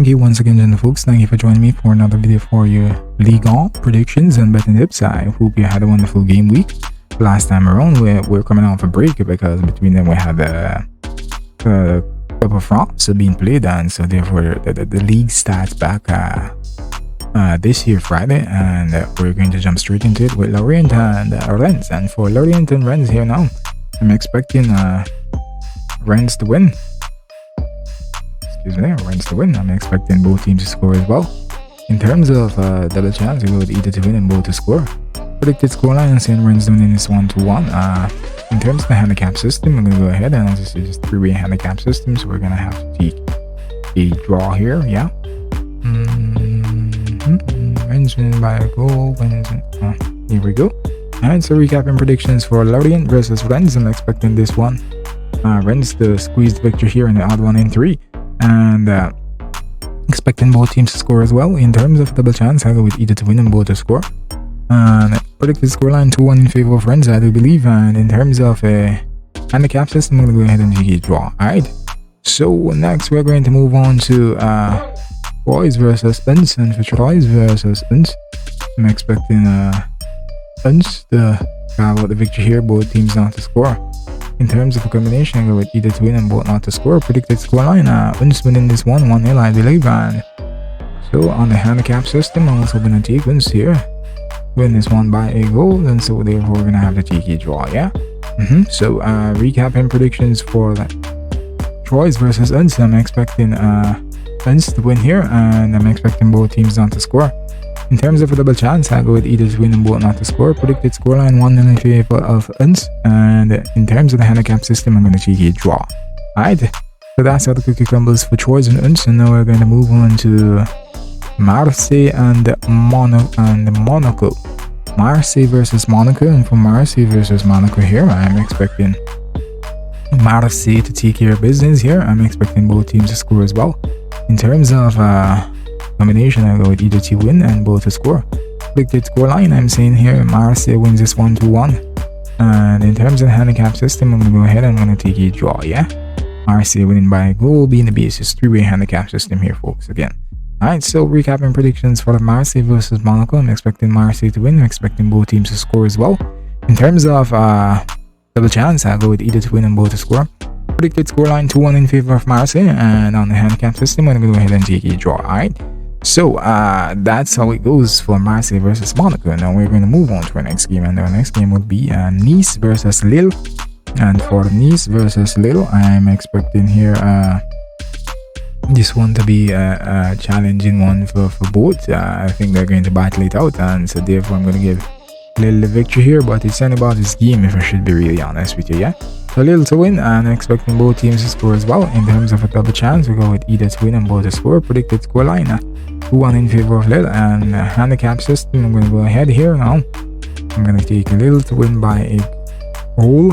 Thank you once again, gentle folks. Thank you for joining me for another video for your Ligue predictions and betting tips. I hope you had a wonderful game week. Last time around, we're coming off a break because between them we had the Cup of France being played, and so therefore the league starts back this year Friday, and we're going to jump straight into it with Lorient and Rennes. And for Lorient and Rennes here now, I'm expecting Rennes to win. I'm expecting both teams to score as well. In terms of double chance, we go with either to win and both to score. Predicted scoreline, I'm saying Rennes winning this 1-1. In terms of the handicap system, I'm going to go ahead and this is just three-way handicap system, so we're going to have to take a draw here. Yeah. Rennes winning by a goal. Here we go. Alright, so recapping predictions for Lorient versus Rennes. I'm expecting this one. Rennes to squeeze the victory here in the odd one in 3. And expecting both teams to score as well. In terms of double chance, I go with either to win and both to score. And predicted scoreline 2-1 in favor of Rennes, I do believe. And in terms of a handicap system, I'm going to go ahead and take a draw. Alright, so next we're going to move on to Troyes versus Lens. And for Troyes versus Lens, I'm expecting Lens to grab out the victory here, both teams not to score. In terms of a combination, I go with either to win and both not to score. Predicted scoreline, Rennes winning this 1-0, I believe. And so on the handicap system, I'm also going to take Rennes here. Win this one by a goal, and so therefore we're going to have the cheeky draw, yeah? So recapping predictions for Troyes versus Rennes, I'm expecting Rennes to win here, and I'm expecting both teams not to score. In terms of a double chance, I go with either to win and both not to score. Predicted scoreline 1-0 in favor of Rennes. And in terms of the handicap system, I'm going to cheeky draw. Alright, so that's how the cookie crumbles for Troyes and Rennes. And now we're going to move on to Marseille and Monaco. Marseille versus Monaco. And for Marseille versus Monaco here, I'm expecting Marseille to take care of business here. I'm expecting both teams to score as well. In terms of combination, I go with either to win and both to score. Predicted scoreline, I'm saying here Marseille wins this 1-1. And in terms of the handicap system, I'm going to go ahead and I'm going to take a draw, yeah? Marseille winning by a goal, being the basis, three-way handicap system here, folks, again. Alright, so recapping predictions for Marseille versus Monaco, I'm expecting Marseille to win. I'm expecting both teams to score as well. In terms of double chance, I'll go with either to win and both to score. Predicted scoreline 2-1 in favor of Marseille. And on the handicap system, I'm going to go ahead and take a draw, alright? So that's how it goes for Marseille versus Monaco. Now we're going to move on to our next game, and our next game would be Nice versus Lille. And for Nice versus Lille, I'm expecting here this one to be a challenging one for both. I think they're going to battle it out, and so therefore I'm going to give Lille the victory here, but it's not about this game if I should be really honest with you, yeah? So Lille to win, and expecting both teams to score as well. In terms of a double chance, we go with either to win and both to score. Predicted scoreline 2-1 in favor of Lille. And handicap system, I'm going to go ahead here now. I'm going to take Lille to win by a goal.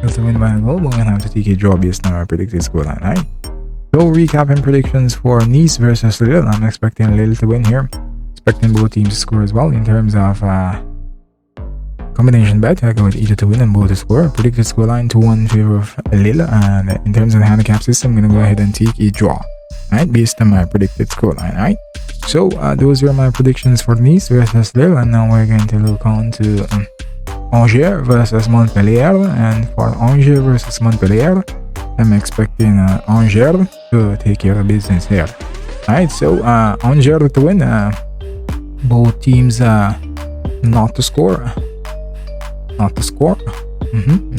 Lille to win by a goal, but we're going to have to take a draw based on our predicted scoreline, right? So recapping predictions for Nice versus Lille, I'm expecting Lille to win here. Expecting both teams to score as well. In terms of combination bet, I go with either to win and both to score. Predicted scoreline 2-1 in favor of Lille. And in terms of the handicap system, I'm going to go ahead and take a draw, right, based on my predicted scoreline, right? So those were my predictions for Nice versus Lille, and now we're going to look on to Angers versus Montpellier. And for Angers versus Montpellier, I'm expecting Angers to take care of business here. Alright, so Angers to win. Both teams not to score. In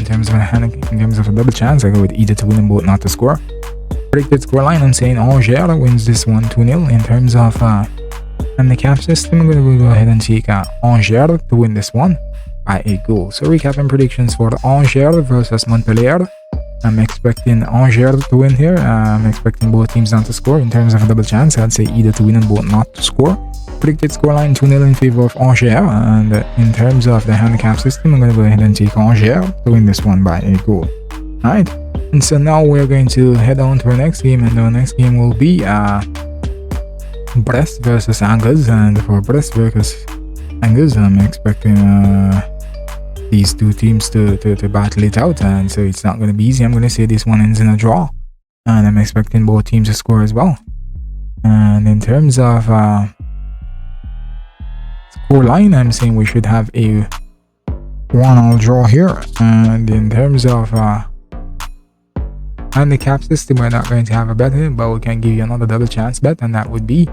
terms of a double chance, I go with either to win and both not to score. Predicted scoreline, I'm saying Angers wins this 1-2. In terms of handicap system, I'm going to go ahead and take Angers to win this one by a goal. So recapping predictions for Angers versus Montpellier, I'm expecting Angers to win here. I'm expecting both teams not to score. In terms of a double chance, I'd say either to win and both not to score. Predicted scoreline 2-0 in favor of Angers. And in terms of the handicap system, I'm going to go ahead and take Angers to win this one by a goal. Alright, and so now we're going to head on to our next game, and our next game will be Brest versus Angers. And for Brest versus Angers, I'm expecting these two teams to battle it out, and so it's not going to be easy. I'm going to say this one ends in a draw, and I'm expecting both teams to score as well. And in terms of score line, I'm saying we should have a 1-1 draw here. And in terms of handicap system, we're not going to have a bet here, but we can give you another double chance bet, and that would be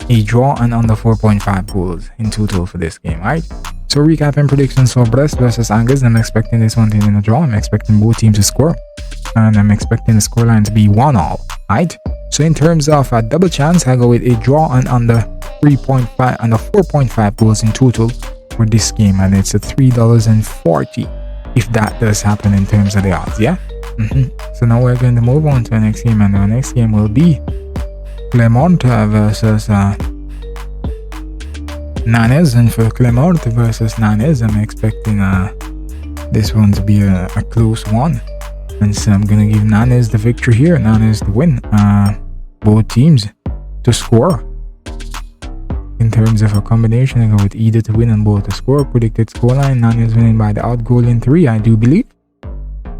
a draw and under 4.5 goals in total for this game, right? So recapping predictions for Brest versus Angers, I'm expecting this one to end in a draw. I'm expecting both teams to score, and I'm expecting the scoreline to be 1-1, right? So in terms of a double chance, I go with a draw and under 3.5 under 4.5 goals in total for this game, and it's at $3.40 if that does happen in terms of the odds. Yeah. So now we're going to move on to the next game, and our next game will be Clermont versus Nantes. And for Clermont versus Nantes, I'm expecting this one to be a close one, and so I'm gonna give Nantes the victory here. Nantes to win. Both teams to score. In terms of a combination, I go with either to win and both to score. Predicted scoreline: Nantes winning by the odd goal in 3, I do believe.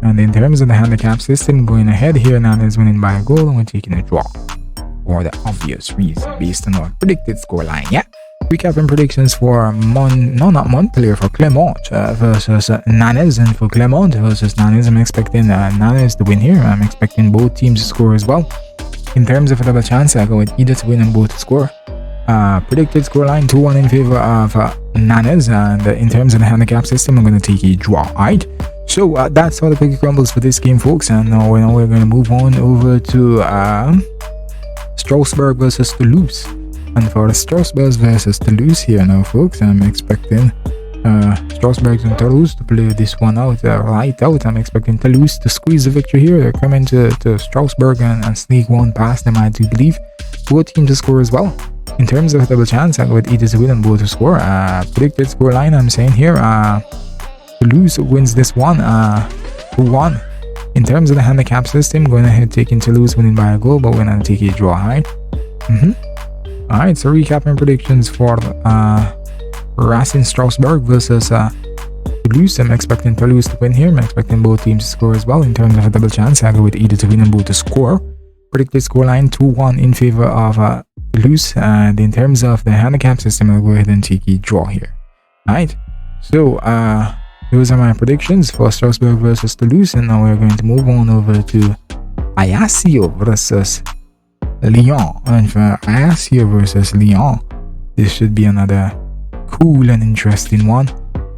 And in terms of the handicap system, going ahead here, Nantes winning by a goal, and we're taking a draw for the obvious reason based on our predicted scoreline. Yeah. Recapping predictions for Montpellier for Clermont versus Nantes, and for Clermont versus Nantes, I'm expecting Nantes to win here. I'm expecting both teams to score as well. In terms of a double chance, I go with either to win and both to score. Predicted scoreline 2-1 in favor of Nantes, and in terms of the handicap system, I'm going to take a draw. Alright, so that's all the cookie crumbles for this game, folks, and now we're going to move on over to Strasbourg versus Toulouse. And for Strasbourg versus Toulouse here now, folks, I'm expecting Strasbourg and Toulouse to play this one out right out. I'm expecting Toulouse to squeeze the victory here. They're coming to Strasbourg and sneak one past them, I do believe. Both teams to score as well. In terms of double chance, I go with either to win and both to score. Predicted score line, I'm saying here, Toulouse wins this one 2-1. In terms of the handicap system, going ahead taking Toulouse winning by a goal, but we're going to take a draw, right? Alright, so recapping predictions for Racing Strasbourg versus Toulouse. I'm expecting Toulouse to win here. I'm expecting both teams to score as well. In terms of a double chance, I go with either to win and both to score. Predicted scoreline 2-1 in favor of Toulouse. And in terms of the handicap system, I'll go ahead and take a draw here. Alright, so those are my predictions for Strasbourg versus Toulouse, and now we're going to move on over to Ajaccio versus Lyon. And for Ajaccio versus Lyon, this should be another cool and interesting one,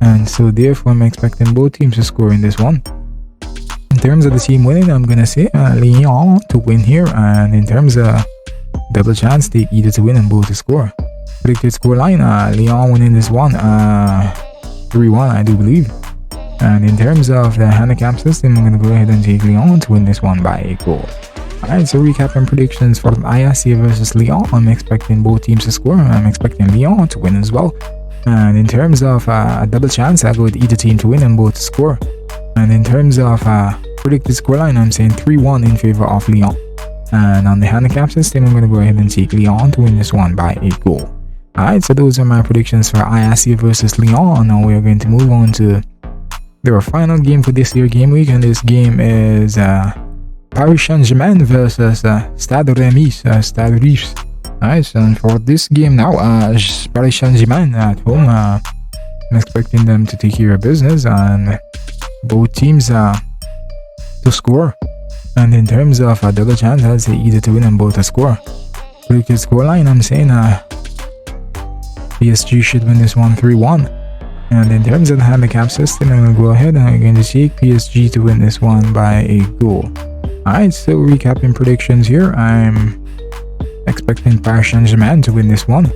and so therefore I'm expecting both teams to score in this one. In terms of the team winning, I'm gonna say Lyon to win here, and in terms of double chance, take either to win and both to score. Predicted scoreline, Lyon winning this one 3-1, I do believe. And in terms of the handicap system, I'm gonna go ahead and take Lyon to win this one by a goal. Alright, so recapping predictions for Ajaccio versus Lyon, I'm expecting both teams to score. I'm expecting Lyon to win as well. And in terms of a double chance, I go with either team to win and both to score. And in terms of predicted scoreline, I'm saying 3-1 in favor of Lyon. And on the handicap system, I'm going to go ahead and take Lyon to win this one by a goal. Alright, so those are my predictions for Ajaccio versus Lyon. And now we are going to move on to their final game for this year game week, and this game is Paris Saint-Germain versus Stade Reims. Alright, so for this game now, Paris Saint-Germain at home, I'm expecting them to take care of business and both teams to score. And in terms of a double chance, I'll say either to win and both to score. Predicted scoreline, I'm saying PSG should win this one 3-1. And in terms of the handicap system, I'm going to go ahead and I'm going to take PSG to win this one by a goal. Alright, so recapping predictions here, I'm expecting Paris Saint-Germain to win this one,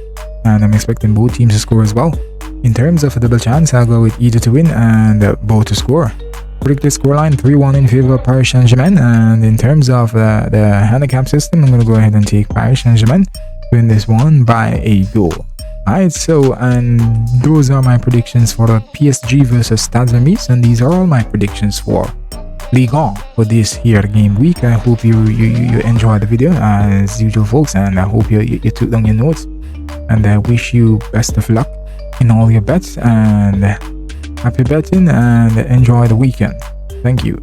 and I'm expecting both teams to score as well. In terms of a double chance, I'll go with either to win and both to score. Predicted scoreline 3-1 in favor of Paris Saint-Germain, and in terms of the handicap system, I'm going to go ahead and take Paris Saint-Germain to win this one by a goal. Alright, so and those are my predictions for the PSG versus Stade Reims, and these are all my predictions for Ligue for this here game week. I hope you enjoyed the video as usual, folks, and I hope you took down your notes, and I wish you best of luck in all your bets, and Happy betting and enjoy the weekend. Thank you.